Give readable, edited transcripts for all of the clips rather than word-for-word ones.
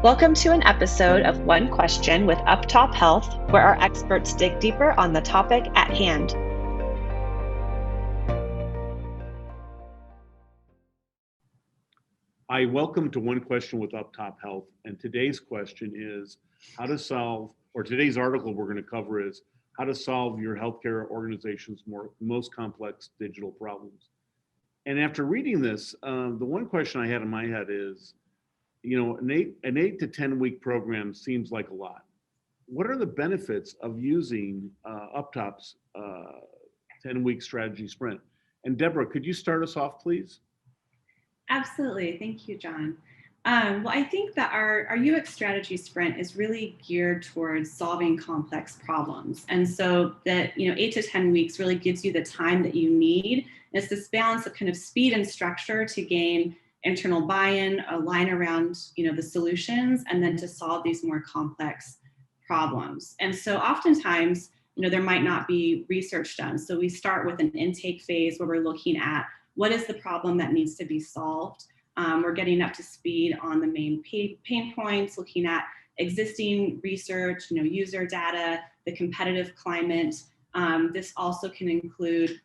Welcome to an episode of One Question with UpTop Health, where our experts dig deeper on the topic at hand. Hi, welcome to One Question with UpTop Health. And today's question is how to solve, or today's article we're going to cover is how to solve your healthcare organization's most complex digital problems. And after reading this, the one question I had in my head is, an 8 to 10 week program seems like a lot. What are the benefits of using UpTop's 10-week strategy sprint? And Deborah, could you start us off, please? Absolutely. Thank you, John. Well, I think that our UX strategy sprint is really geared towards solving complex problems. And so that, 8 to 10 weeks really gives you the time that you need. And it's this balance of kind of speed and structure to gain internal buy-in, align around, the solutions, and then to solve these more complex problems. And so oftentimes, there might not be research done. So we start with an intake phase where we're looking at what is the problem that needs to be solved. We're getting up to speed on the main pain points, looking at existing research, user data, the competitive climate. This also can include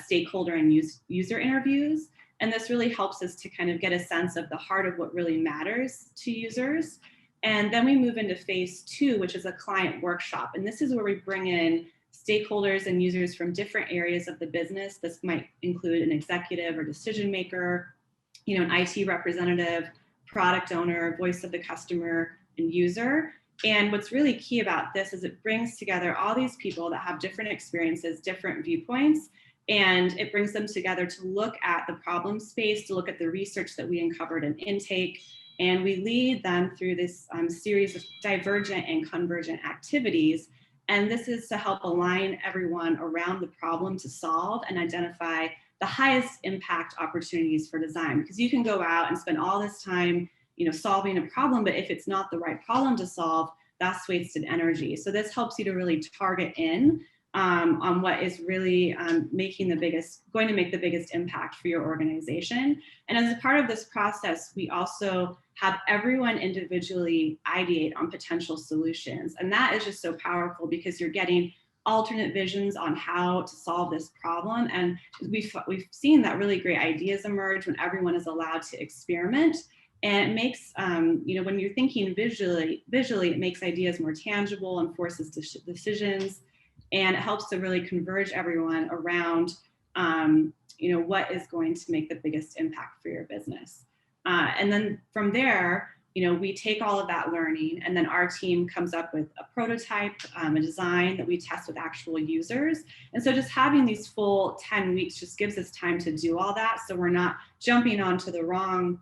stakeholder and user interviews. And this really helps us to kind of get a sense of the heart of what really matters to users. And then we move into phase 2, which is a client workshop. And this is where we bring in stakeholders and users from different areas of the business. This might include an executive or decision maker, an IT representative, product owner, voice of the customer, and user. And what's really key about this is it brings together all these people that have different experiences, different viewpoints, and it brings them together to look at the problem space, to look at the research that we uncovered in intake, and we lead them through this series of divergent and convergent activities. And this is to help align everyone around the problem to solve and identify the highest impact opportunities for design. Because you can go out and spend all this time, solving a problem, but if it's not the right problem to solve, that's wasted energy. So this helps you to really target in on what is really going to make the biggest impact for your organization. And as a part of this process, we also have everyone individually ideate on potential solutions. And that is just so powerful because you're getting alternate visions on how to solve this problem. And we've seen that really great ideas emerge when everyone is allowed to experiment. And it makes, when you're thinking visually, it makes ideas more tangible and forces decisions. And it helps to really converge everyone around, what is going to make the biggest impact for your business. And then from there, we take all of that learning, and then our team comes up with a prototype, a design that we test with actual users. And so just having these full 10 weeks just gives us time to do all that. So we're not jumping onto the wrong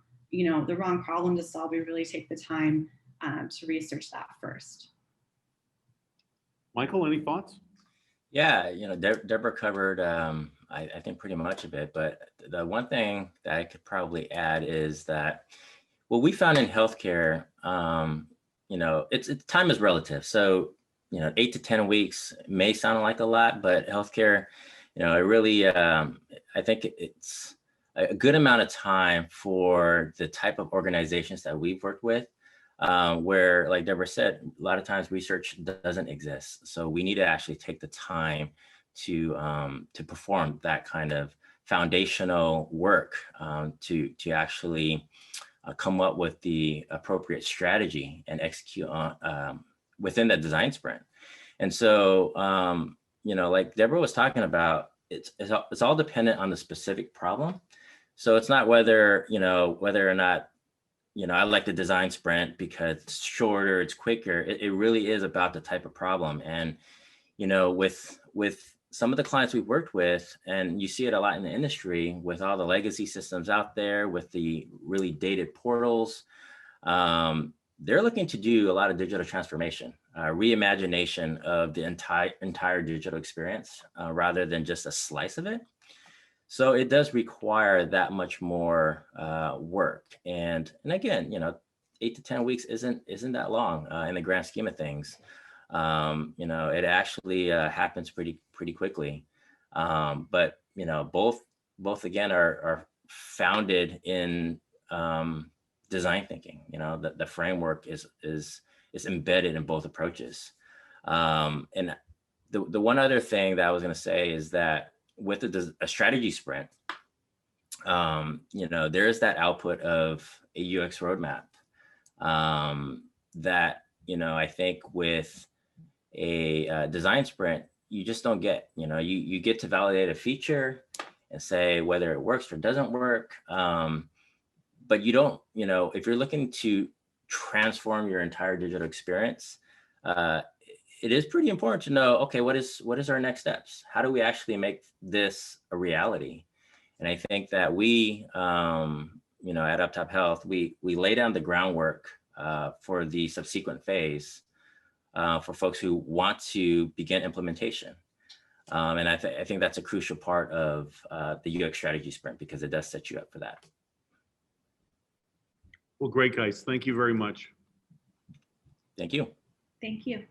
problem to solve. We really take the time to research that first. Michael, any thoughts? Yeah, Deborah covered, I think, pretty much of it. But the one thing that I could probably add is that what we found in healthcare, it's time is relative. So, 8 to 10 weeks may sound like a lot, but healthcare, it really, I think it's a good amount of time for the type of organizations that we've worked with. Where, like Deborah said, a lot of times research doesn't exist. So we need to actually take the time to perform that kind of foundational work to actually come up with the appropriate strategy and execute on within the design sprint. And so, like Deborah was talking about, it's all dependent on the specific problem. So it's not whether or not I like the design sprint because it's shorter, it's quicker. It really is about the type of problem. And, with some of the clients we've worked with, and you see it a lot in the industry with all the legacy systems out there, with the really dated portals, they're looking to do a lot of digital transformation, reimagination of the entire digital experience rather than just a slice of it. So it does require that much more work. And again, 8 to 10 weeks isn't that long in the grand scheme of things. It actually happens pretty quickly. But both again are founded in design thinking. You know, the framework is embedded in both approaches. And the one other thing that I was going to say is that with a strategy sprint, you know, there is that output of a UX roadmap that, you know, I think with a design sprint, you just don't get. You know, you get to validate a feature and say whether it works or doesn't work. But you don't, you know, if you're looking to transform your entire digital experience, it is pretty important to know, okay, what is our next steps? How do we actually make this a reality? And I think that we, you know, at UpTop Health, we lay down the groundwork for the subsequent phase for folks who want to begin implementation. And I think that's a crucial part of the UX strategy sprint, because it does set you up for that. Well, great, guys. Thank you very much. Thank you. Thank you.